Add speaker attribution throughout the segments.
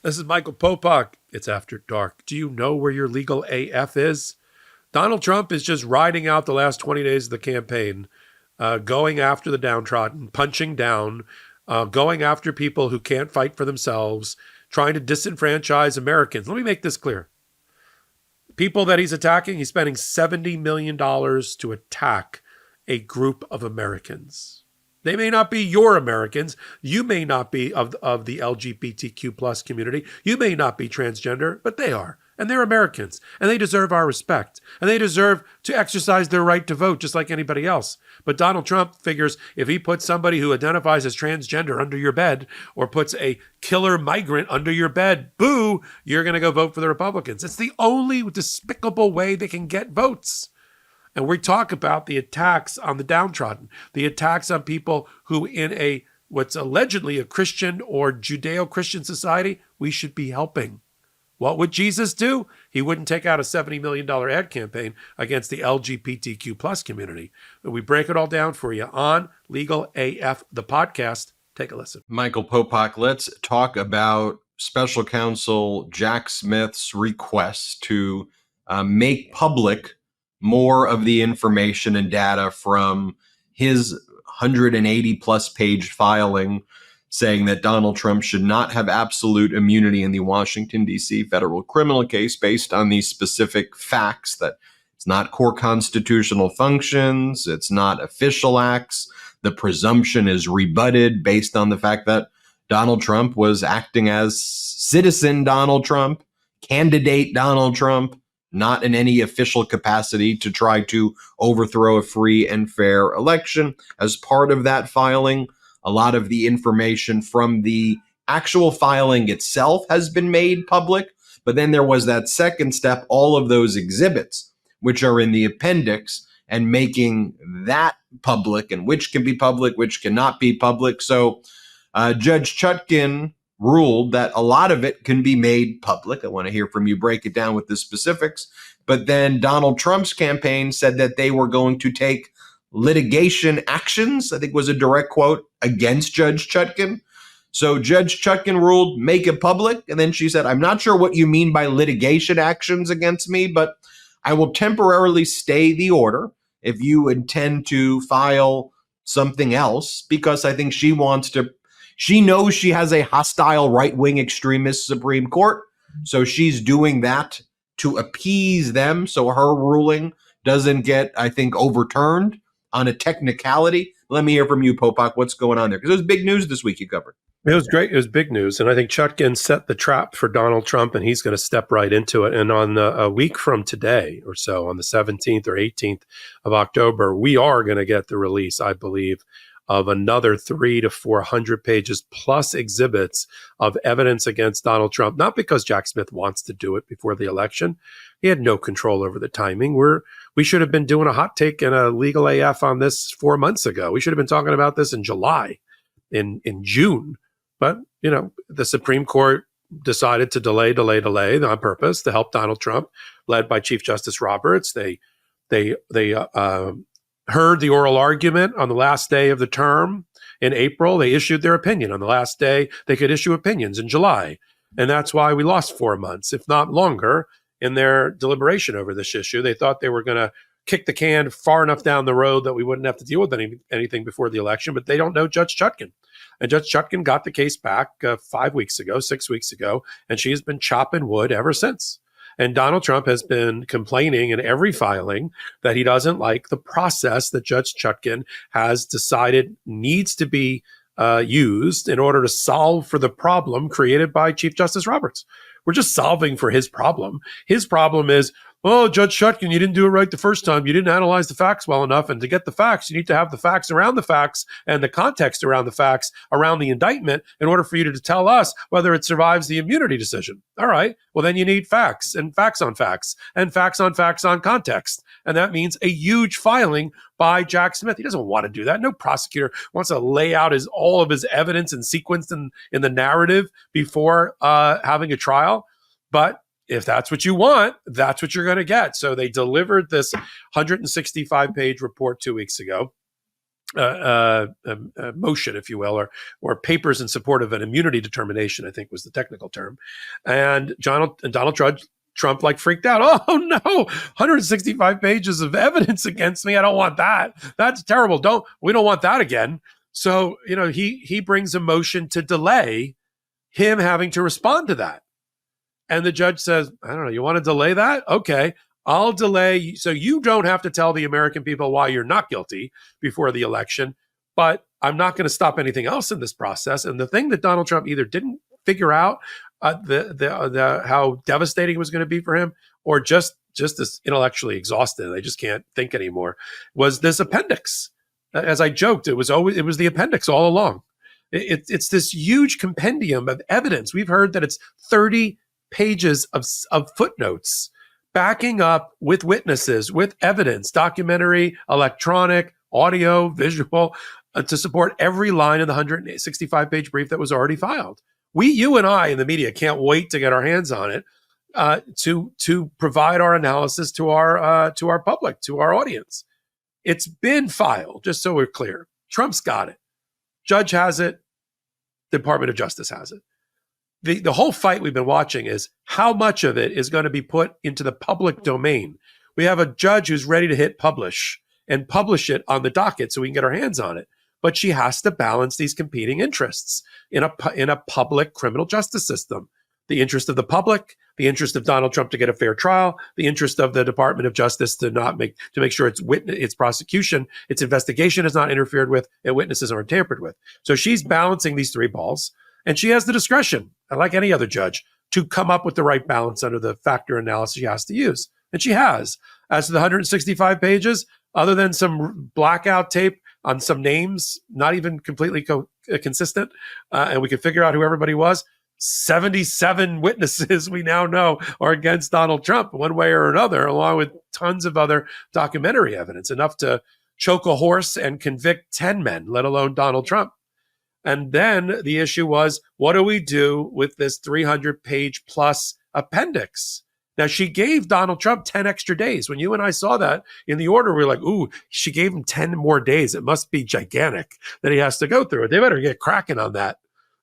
Speaker 1: This is Michael Popok. It's After Dark. Do you know where your legal AF is? Donald Trump is just riding out the last 20 days of the campaign, going after the downtrodden, punching down, going after people who can't fight for themselves, trying to disenfranchise Americans. Let me make this clear. People that he's attacking, he's spending $70 million to attack a group of Americans. They may not be your Americans. You may not be of the LGBTQ plus community. You may not be transgender, but they are. And they're Americans. And they deserve our respect. And they deserve to exercise their right to vote just like anybody else. But Donald Trump figures if he puts somebody who identifies as transgender under your bed or puts a killer migrant under your bed, boo, you're going to go vote for the Republicans. It's the only despicable way they can get votes. And we talk about the attacks on the downtrodden, the attacks on people who in a what's allegedly a Christian or Judeo-Christian society, we should be helping. What would Jesus do? He wouldn't take out a $70 million ad campaign against the LGBTQ plus community. But we break it all down for you on Legal AF, the podcast. Take a listen.
Speaker 2: Michael Popok, let's talk about Special Counsel Jack Smith's request to make public more of the information and data from his 180 plus page filing saying that Donald Trump should not have absolute immunity in the Washington, D.C. federal criminal case based on these specific facts, that it's not core constitutional functions, it's not official acts. The presumption is rebutted based on the fact that Donald Trump was acting as citizen Donald Trump, candidate Donald Trump, not in any official capacity to try to overthrow a free and fair election. As part of that filing, a lot of the information from the actual filing itself has been made public. But then there was that second step, all of those exhibits, which are in the appendix, and making that public, and which can be public, which cannot be public. So Judge Chutkan ruled that a lot of it can be made public. I want to hear from you, break it down with the specifics. But then Donald Trump's campaign said that they were going to take litigation actions, I think was a direct quote, against Judge Chutkan. So Judge Chutkan ruled, make it public. And then she said, I'm not sure what you mean by litigation actions against me, but I will temporarily stay the order if you intend to file something else, because I think she wants to. She knows she has a hostile right-wing extremist Supreme Court, so she's doing that to appease them so her ruling doesn't get, I think, overturned on a technicality. Let me hear from you, Popok. What's going on there? Because it was big news this week you covered.
Speaker 1: It was great. It was big news. And I think Chutkan set the trap for Donald Trump, and he's going to step right into it. And on a week from today or so, on the 17th or 18th of October, we are going to get the release, I believe, of another 300 to 400 pages plus exhibits of evidence against Donald Trump, not because Jack Smith wants to do it before the election. He had no control over the timing. We should have been doing a hot take and a legal AF on this 4 months ago. We should have been talking about this in July, in June. But, you know, the Supreme Court decided to delay on purpose to help Donald Trump, led by Chief Justice Roberts. They heard the oral argument on the last day of the term in April. They issued their opinion on the last day. They could issue opinions in July. And that's why we lost 4 months, if not longer, in their deliberation over this issue. They thought they were going to kick the can far enough down the road that we wouldn't have to deal with anything before the election, but they don't know Judge Chutkan. And Judge Chutkan got the case back 6 weeks ago, and she has been chopping wood ever since. And Donald Trump has been complaining in every filing that he doesn't like the process that Judge Chutkan has decided needs to be used in order to solve for the problem created by Chief Justice Roberts. We're just solving for his problem. His problem is, oh, Judge Chutkan, you didn't do it right the first time. You didn't analyze the facts well enough. And to get the facts, you need to have the facts around the facts and the context around the facts around the indictment in order for you to tell us whether it survives the immunity decision. All right. Well, then you need facts and facts on facts and facts on context. And that means a huge filing by Jack Smith. He doesn't want to do that. No prosecutor wants to lay out all of his evidence and sequenced in the narrative before having a trial. But if that's what you want, that's what you're going to get. So they delivered this 165-page report 2 weeks ago. motion, if you will, or papers in support of an immunity determination, I think was the technical term. And Donald Trump like freaked out. Oh no, 165 pages of evidence against me. I don't want that. That's terrible. We don't want that again. So, he brings a motion to delay him having to respond to that. And the judge says, I don't know, you want to delay that? Okay, I'll delay so you don't have to tell the American people why you're not guilty before the election, but I'm not going to stop anything else in this process. And the thing that Donald Trump either didn't figure out how devastating it was going to be for him, or just as intellectually exhausted, they just can't think anymore, was this appendix. As I joked, it was the appendix all along. It's this huge compendium of evidence. We've heard that it's 30 pages of footnotes backing up with witnesses, with evidence, documentary, electronic, audio, visual, to support every line of the 165-page brief that was already filed. You and I in the media can't wait to get our hands on it to provide our analysis to our public, to our audience. It's been filed, just so we're clear. Trump's got it. Judge has it. The Department of Justice has it. The whole fight we've been watching is how much of it is going to be put into the public domain. We have a judge who's ready to hit publish and publish it on the docket so we can get our hands on it. But she has to balance these competing interests in a public criminal justice system. The interest of the public, the interest of Donald Trump to get a fair trial, the interest of the Department of Justice to make sure its prosecution, its investigation is not interfered with, and witnesses aren't tampered with. So she's balancing these three balls, and she has the discretion, like any other judge, to come up with the right balance under the factor analysis she has to use. And she has. As to the 165 pages, other than some blackout tape on some names, not even completely consistent, and we could figure out who everybody was, 77 witnesses we now know are against Donald Trump one way or another, along with tons of other documentary evidence, enough to choke a horse and convict 10 men, let alone Donald Trump. And then the issue was, what do we do with this 300-page plus appendix? Now, she gave Donald Trump 10 extra days. When you and I saw that in the order, we were like, ooh, she gave him 10 more days. It must be gigantic that he has to go through it. They better get cracking on that,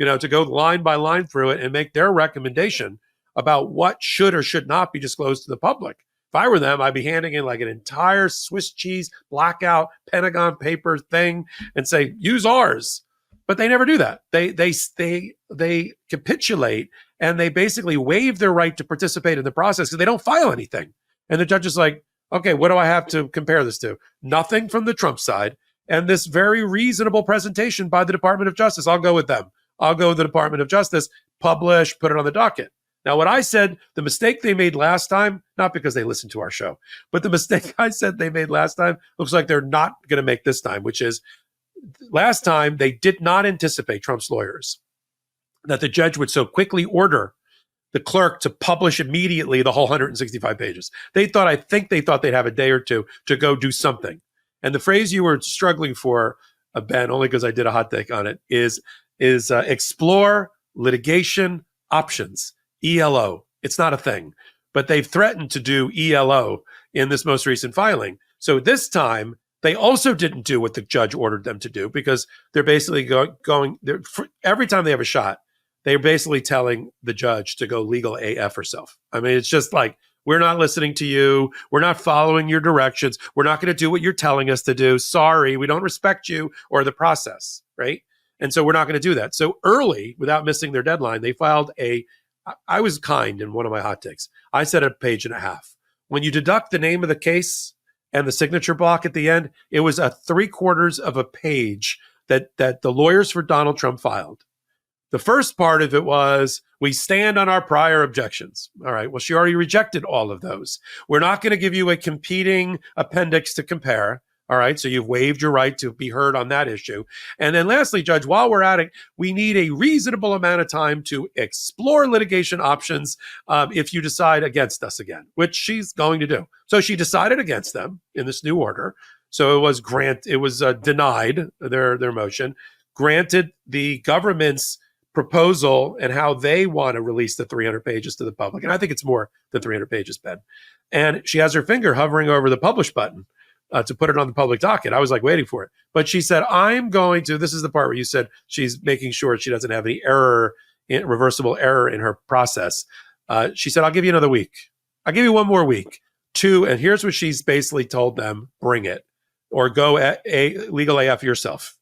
Speaker 1: to go line by line through it and make their recommendation about what should or should not be disclosed to the public. If I were them, I'd be handing in like an entire Swiss cheese blackout Pentagon paper thing and say, use ours. But they never do that. They capitulate, and they basically waive their right to participate in the process because they don't file anything. And the judge is like, okay, what do I have to compare this to? Nothing from the Trump side, and this very reasonable presentation by the Department of Justice. I'll go with them. I'll go with the Department of Justice, publish, put it on the docket. Now, what I said, the mistake they made last time, not because they listened to our show, but the mistake I said they made last time looks like they're not going to make this time, which is, last time, they did not anticipate, Trump's lawyers, that the judge would so quickly order the clerk to publish immediately the whole 165 pages. I think they thought they'd have a day or two to go do something. And the phrase you were struggling for, Ben, only because I did a hot take on it, is explore litigation options, ELO. It's not a thing, but they've threatened to do ELO in this most recent filing. So this time, they also didn't do what the judge ordered them to do, because they're basically going every time they have a shot, they're basically telling the judge to go legal AF herself. I mean, it's just like, we're not listening to you. We're not following your directions. We're not going to do what you're telling us to do. Sorry, we don't respect you or the process, right? And so we're not going to do that. So early, without missing their deadline, they filed I was kind in one of my hot takes. I said a page and a half. When you deduct the name of the case and the signature block at the end, it was a 3/4 of a page that the lawyers for Donald Trump filed. The first part of it was, we stand on our prior objections. All right, well, she already rejected all of those. We're not going to give you a competing appendix to compare. All right, so you've waived your right to be heard on that issue. And then lastly, Judge, while we're at it, we need a reasonable amount of time to explore litigation options if you decide against us again, which she's going to do. So she decided against them in this new order. So it was denied their motion, granted the government's proposal and how they want to release the 300 pages to the public. And I think it's more than 300 pages, Ben. And she has her finger hovering over the publish button. to put it on the public docket. I was like waiting for it. But she said, I'm going to, this is the part where you said she's making sure she doesn't have any reversible error in her process. She said, I'll give you another week. I'll give you one more week. And here's what she's basically told them, bring it, or go legal AF yourself.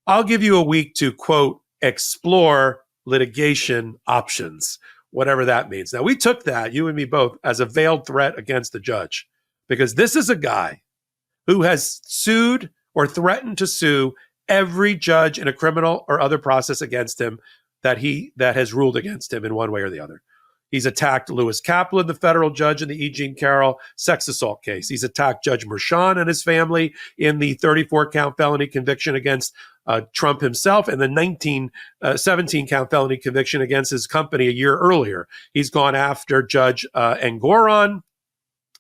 Speaker 1: I'll give you a week to, quote, explore litigation options, whatever that means. Now, we took that, you and me both, as a veiled threat against the judge, because this is a guy who has sued or threatened to sue every judge in a criminal or other process against him that has ruled against him in one way or the other. He's attacked Lewis Kaplan, the federal judge in the E. Jean Carroll sex assault case. He's attacked Judge Merchan and his family in the 34-count felony conviction against Trump himself and the 17-count felony conviction against his company a year earlier. He's gone after Judge Engoron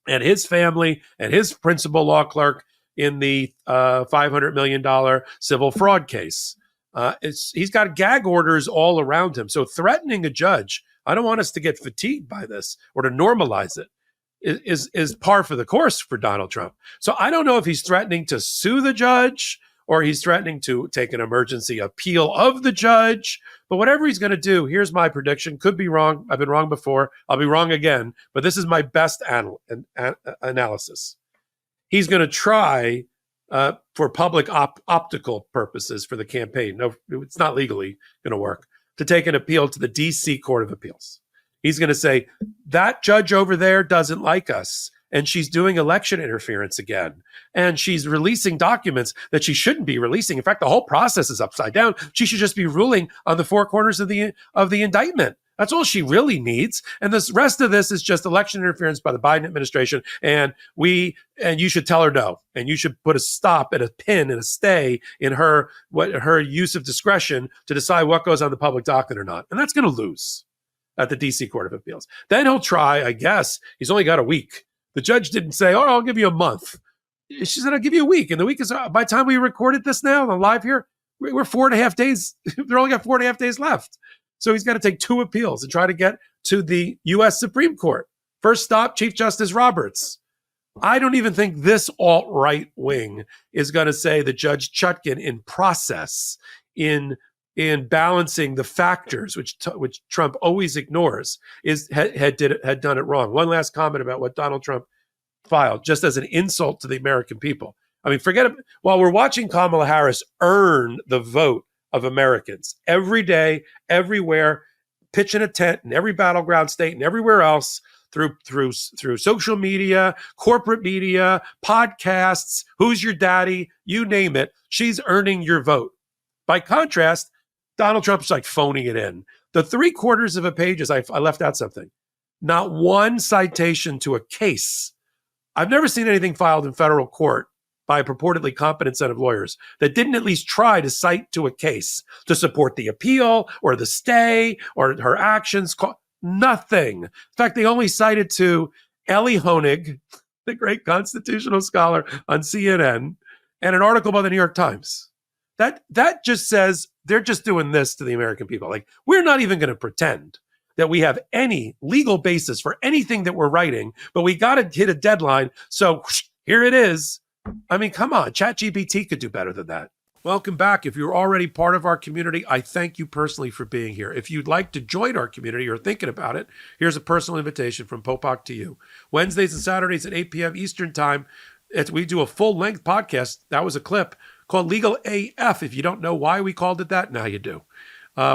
Speaker 1: and his family and his principal law clerk in the $500 million civil fraud case. He's got gag orders all around him. So threatening a judge, I don't want us to get fatigued by this or to normalize it, is par for the course for Donald Trump. So I don't know if he's threatening to sue the judge or he's threatening to take an emergency appeal of the judge. But whatever he's going to do, here's my prediction. Could be wrong. I've been wrong before. I'll be wrong again. But this is my best analysis. He's going to try for public optical purposes for the campaign. No, it's not legally going to work, to take an appeal to the D.C. Court of Appeals. He's going to say, that judge over there doesn't like us, and she's doing election interference again, and she's releasing documents that she shouldn't be releasing. In fact, the whole process is upside down. She should just be ruling on the four corners of the indictment. That's all she really needs. And the rest of this is just election interference by the Biden administration. And you should tell her no. And you should put a stop and a pin and a stay in her use of discretion to decide what goes on the public docket or not. And that's going to lose at the D.C. Court of Appeals. Then he'll try, I guess, he's only got a week. The judge didn't say, oh, I'll give you a month. She said, I'll give you a week. And the week is, by the time we recorded this now, on live here, we're 4.5 days. They're only got 4.5 days left. So he's got to take two appeals and try to get to the U.S. Supreme Court. First stop, Chief Justice Roberts. I don't even think this alt-right wing is going to say that Judge Chutkan in process, in balancing the factors, which Trump always ignores, had done it wrong. One last comment about what Donald Trump filed, just as an insult to the American people. I mean, forget it. While we're watching Kamala Harris earn the vote of Americans every day, everywhere, pitching a tent in every battleground state and everywhere else through social media, corporate media, podcasts, who's your daddy, you name it, she's earning your vote. By contrast, Donald Trump's like phoning it in. The 3/4 of a page is, I left out something. Not one citation to a case. I've never seen anything filed in federal court by a purportedly competent set of lawyers that didn't at least try to cite to a case to support the appeal or the stay or her actions. Nothing. In fact, they only cited to Ellie Honig, the great constitutional scholar on CNN, and an article by the New York Times. That just says they're just doing this to the American people. Like, we're not even going to pretend that we have any legal basis for anything that we're writing, but we got to hit a deadline. So here it is. I mean, come on, ChatGPT could do better than that. Welcome back. If you're already part of our community, I thank you personally for being here. If you'd like to join our community or thinking about it, here's a personal invitation from Popok to you. Wednesdays and Saturdays at 8 p.m. Eastern Time, we do a full-length podcast. That was a clip called Legal AF. If you don't know why we called it that, now you do.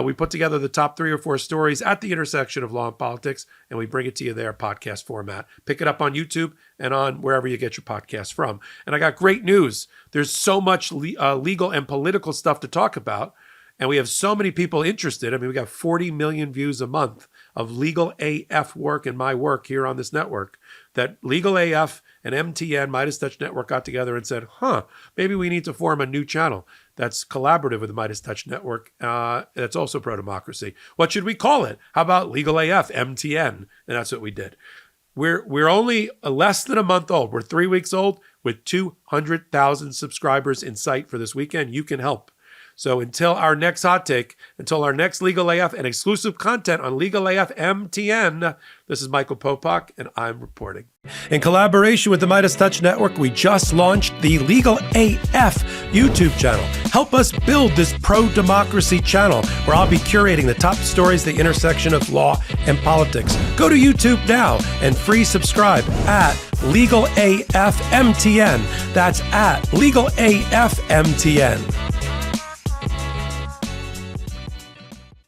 Speaker 1: We put together the top 3 or 4 stories at the intersection of law and politics, and we bring it to you there, podcast format. Pick it up on YouTube and on wherever you get your podcast from. And I got great news. There's so much legal and political stuff to talk about, and we have so many people interested. I mean, we got 40 million views a month of Legal AF work and my work here on this network, that Legal AF and MTN, MeidasTouch Network, got together and said, maybe we need to form a new channel that's collaborative with the MeidasTouch Network, that's also pro-democracy. What should we call it? How about Legal AF, MTN? And that's what we did. We're only less than a month old. We're 3 weeks old with 200,000 subscribers in sight for this weekend. You can help. So until our next hot take, until our next Legal AF and exclusive content on Legal AF MTN, this is Michael Popok, and I'm reporting. In collaboration with the MeidasTouch Network, we just launched the Legal AF YouTube channel. Help us build this pro-democracy channel where I'll be curating the top stories, the intersection of law and politics. Go to YouTube now and free subscribe at Legal AF MTN. That's at Legal AF MTN.